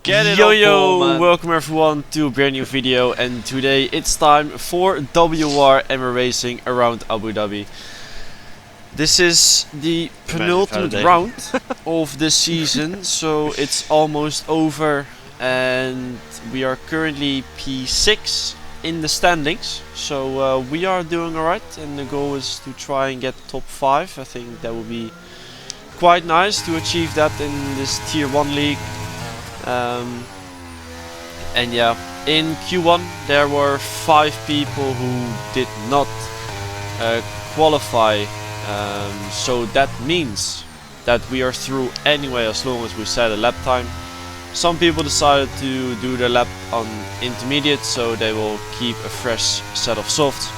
Get it Yo on yo, ball, man. welcome everyone to a brand new video, and today it's time for WOR Racing around Abu Dhabi. This is the penultimate round of the season, so it's almost over and we are currently P6 in the standings, so we are doing alright, and the goal is to try and get top 5. I think that would be quite nice to achieve that in this tier 1 league. And yeah, in Q1 there were 5 people who did not qualify, so that means that we are through anyway as long as we set a lap time. Some people decided to do their lap on intermediate, so they will keep a fresh set of softs,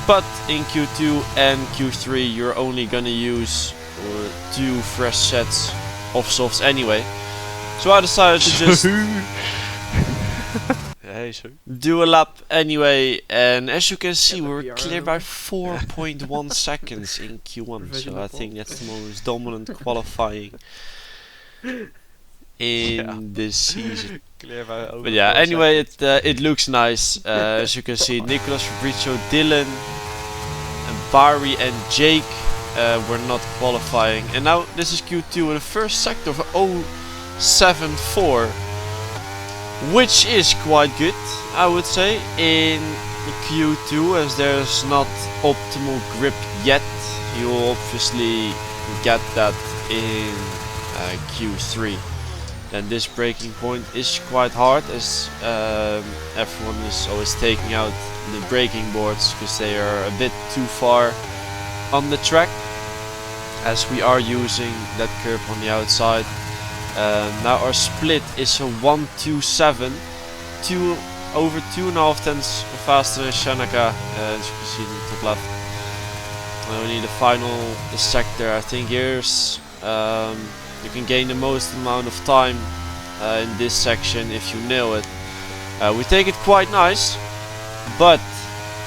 but in Q2 and Q3 you're only gonna use 2 fresh sets of softs anyway. So I decided to just do a lap anyway, and as you can see we're clear by 4.1 seconds in Q1, so I think that's the most dominant qualifying in this season. But yeah, anyway, it looks nice. As you can see, Nicolas, Fabrizio, Dylan, and Barry and Jake were not qualifying, and now this is Q2 in the first sector of 0.74, which is quite good, I would say, in Q2, as there's not optimal grip yet. You'll obviously get that in Q3. And this braking point is quite hard, as everyone is always taking out the braking boards because they are a bit too far on the track, as we are using that curb on the outside. Now our split is a 1.27, over 2.5 tenths faster than Shanaka, as you can see in the top left. And we need the final sector. I think here's you can gain the most amount of time in this section if you nail it. We take it quite nice, but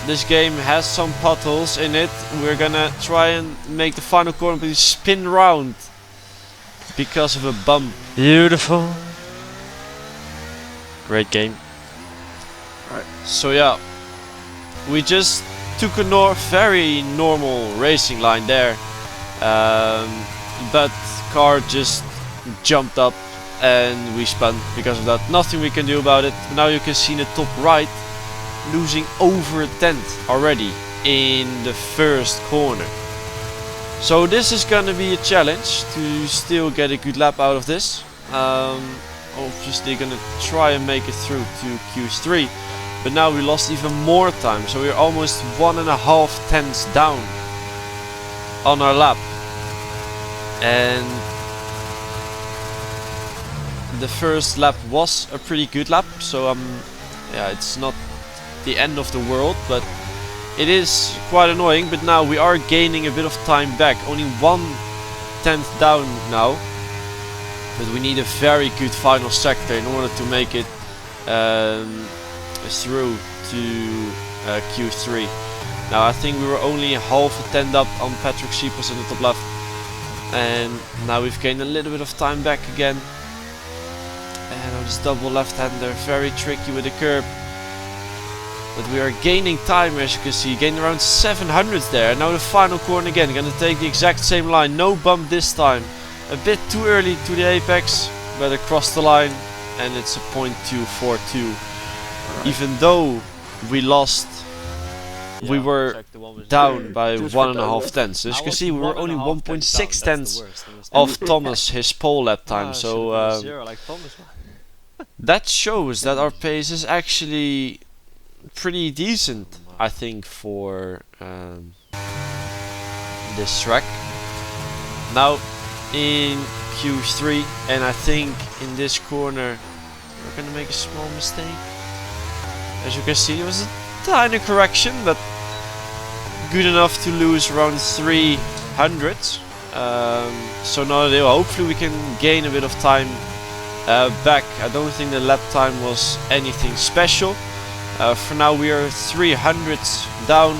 this game has some potholes in it. We're gonna try and make the final corner, but we spin round because of a bump. Beautiful. Great game. Right. So yeah, we just took a very normal racing line there, but car just jumped up and we spun because of that. Nothing we can do about it. Now you can see in the top right, losing over a tenth already in the first corner. So this is gonna be a challenge to still get a good lap out of this. Obviously gonna try and make it through to Q3, but now we lost even more time, so we're almost 1.5 tenths down on our lap. And the first lap was a pretty good lap, so yeah, it's not the end of the world, but it is quite annoying. But now we are gaining a bit of time back, only 1/10 down now, but we need a very good final sector in order to make it through to Q3. Now I think we were only half a tenth up on Patrick Sheepers in the top left, and now we've gained a little bit of time back again. And this double left-hander, very tricky with the curb. But we are gaining time, as you can see, gaining around 700 there. Now the final corner again, gonna take the exact same line, no bump this time. A bit too early to the apex, but across the line, and it's a 0.242. Right. Even though we lost, we were down by 1.5 tenths. As you can see, we were only 1.6 tenths of Thomas, his pole lap time. So that shows that our pace is actually pretty decent, I think, for this track. Now in Q3, and I think in this corner we're gonna make a small mistake. As you can see, it was a tiny correction, but good enough to lose around 300. So not a deal. Hopefully we can gain a bit of time back. I don't think the lap time was anything special. For now we are 300 down,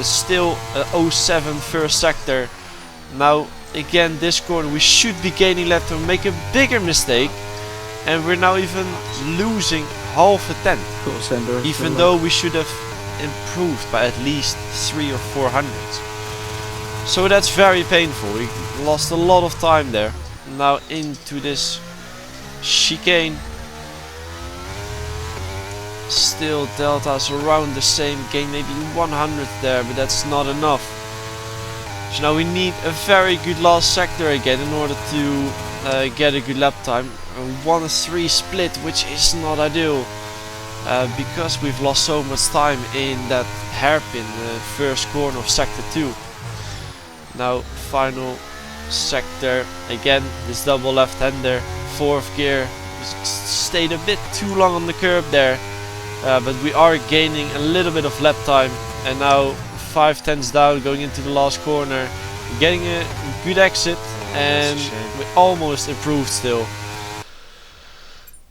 still 0.7 first sector. Now again, this corner we should be gaining lap time, make a bigger mistake, and we're now even losing half a tenth, even though we should have improved by at least 300 or 400. So that's very painful. We lost a lot of time there. Now into this chicane. Still deltas around the same, gain maybe 100 there, but that's not enough. So now we need a very good last sector again in order to get a good lap time. A 1-3 split, which is not ideal, because we've lost so much time in that hairpin, the first corner of sector 2. Now final sector, again this double left-hander, 4th gear, stayed a bit too long on the curb there. But we are gaining a little bit of lap time, and now 5 tenths down going into the last corner, getting a good exit, and we almost improved still.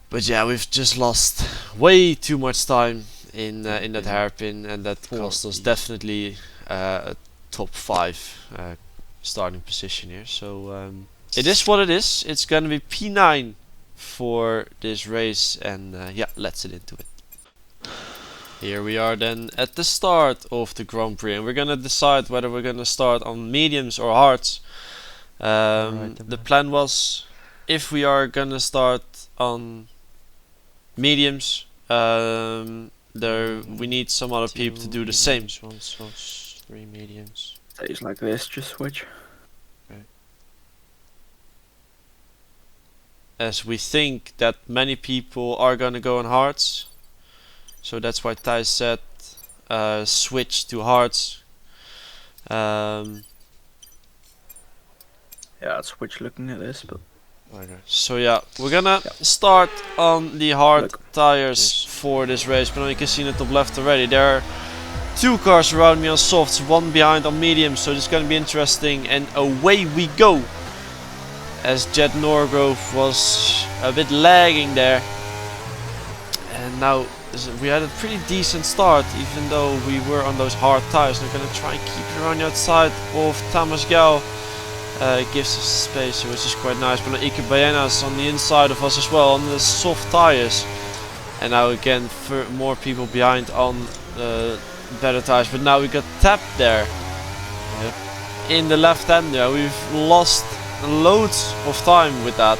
But yeah, we've just lost way too much time in that hairpin, and that cost us definitely a top 5 starting position here. So it is what it is. It's gonna be P9 for this race, and yeah, let's get into it. Here we are then at the start of the Grand Prix, and we're gonna decide whether we're gonna start on mediums or hards. The plan was, if we are gonna start on mediums, we need some other people to do the same. 3 mediums. Stays like this, just switch. Okay. As we think that many people are gonna go on hards. So that's why Thijs said switch to hards. Yeah, I'd switch looking at this, but... Okay. So yeah, we're gonna start on the hard tires for this race. But now you can see in the top left already, there are 2 cars around me on softs, 1 behind on mediums, so this is gonna be interesting, and away we go. As Jet Norgrove was a bit lagging there. And now we had a pretty decent start, even though we were on those hard tires. We're gonna try and keep it around the outside of PSGL. Gives us space, which is quite nice. But Ike Bayena's on the inside of us as well, on the soft tires. And now again, more people behind on better tires. But now we got tapped there. Yep. In the left hand there. We've lost loads of time with that.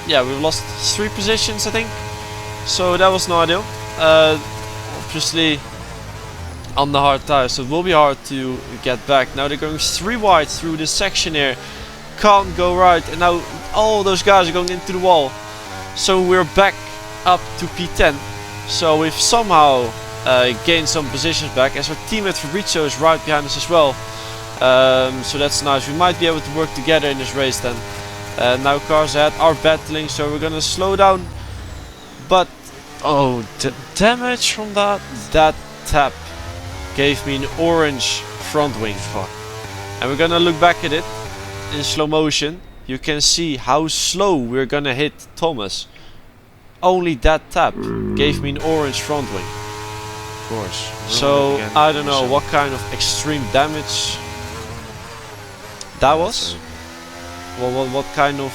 Yeah, we've lost 3 positions, I think. So that was no ideal. Obviously on the hard tires, so it will be hard to get back. Now they're going 3 wide through this section here. Can't go right, and now all those guys are going into the wall. So we're back up to P10. So we've somehow gained some positions back, as our teammate Fabrizio is right behind us as well. So that's nice. We might be able to work together in this race then. Now cars ahead are battling, so we're gonna slow down. But oh, the damage from that tap gave me an orange front wing. And we're gonna look back at it in slow motion. You can see how slow we're gonna hit Thomas. Only that tap gave me an orange front wing. Of course. So I don't know what kind of extreme damage that was. Well, what kind of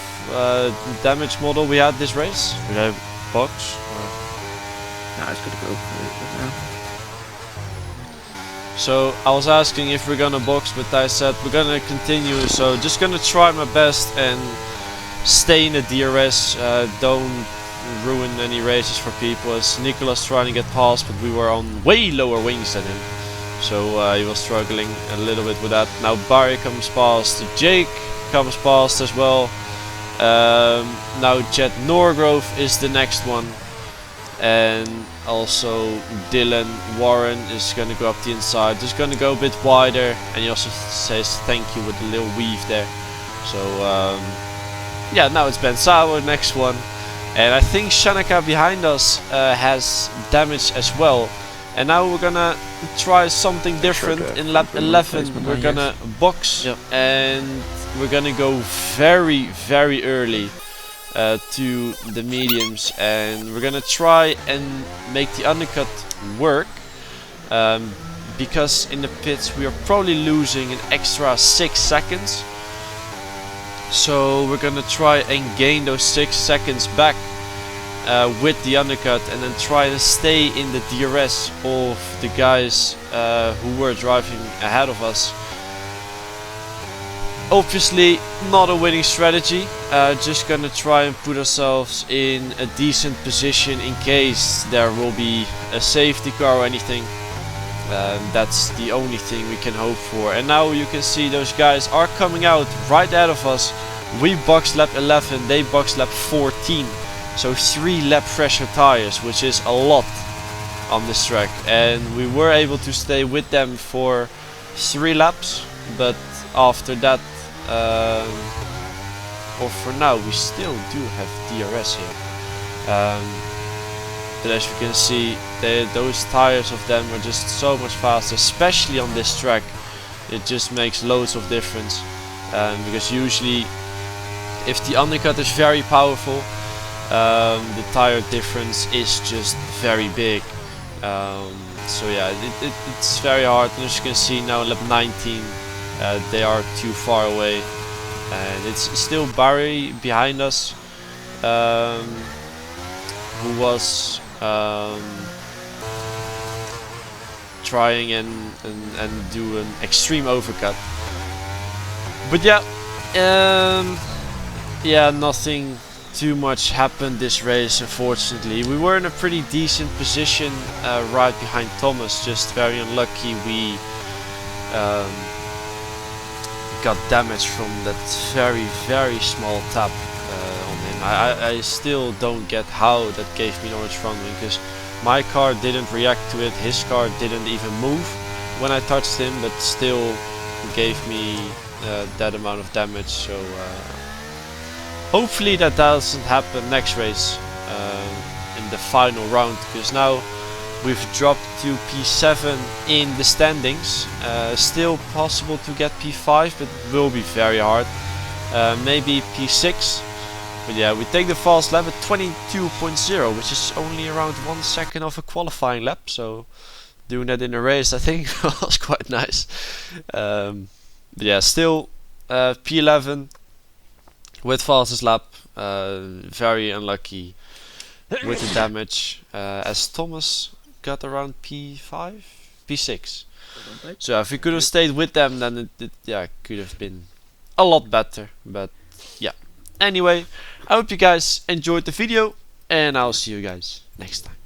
damage model we had this race? We have box. Nah, it's gonna go for it now. So I was asking if we're gonna box, but I said we're gonna continue. So just gonna try my best and stay in the DRS. Don't ruin any races for people. As Nicolas trying to get past, but we were on way lower wings than him, so he was struggling a little bit with that. Now Barry comes past, Jake comes past as well. Now Jet Norgrove is the next one, and also Dylan Warren is gonna go up the inside, just gonna go a bit wider, and he also says thank you with a little weave there. So yeah, now it's Ben Sauer, next one, and I think Shanaka behind us has damage as well. And now we're gonna try something different. In lap 11 we're gonna box, and we're gonna go very early to the mediums, and we're gonna try and make the undercut work, because in the pits we are probably losing an extra 6 seconds So we're gonna try and gain those 6 seconds back with the undercut, and then try to stay in the DRS of the guys who were driving ahead of us. Obviously not a winning strategy, just gonna try and put ourselves in a decent position in case there will be a safety car or anything. That's the only thing we can hope for. And now you can see those guys are coming out right ahead of us. We boxed lap 11, they boxed lap 14. So 3 lap fresher tires, which is a lot on this track. And we were able to stay with them for 3 laps, but after that, or for now, we still do have DRS here. But as you can see, those tires of them are just so much faster, especially on this track. It just makes loads of difference, because usually if the undercut is very powerful, the tire difference is just very big. So yeah, it's very hard. And as you can see now, lap 19, they are too far away, and it's still Barry behind us, who was trying and do an extreme overcut. But yeah, yeah, nothing too much happened this race, unfortunately. We were in a pretty decent position right behind Thomas, just very unlucky we got damage from that very small tap on him. I still don't get how that gave me an orange front wing, because my car didn't react to it, his car didn't even move when I touched him, but still gave me that amount of damage. So hopefully that doesn't happen next race in the final round, because now we've dropped to P7 in the standings. Still possible to get P5, but it will be very hard. Maybe P6. But yeah, we take the fast lap at 22.0, which is only around 1 second of a qualifying lap. So doing that in a race, I think, was quite nice. But yeah, still P11 with fastest lap. Very unlucky with the damage, as Thomas got around P5, P6. So if we could have stayed with them, then it yeah, could have been a lot better. But yeah, anyway, I hope you guys enjoyed the video, and I'll see you guys next time.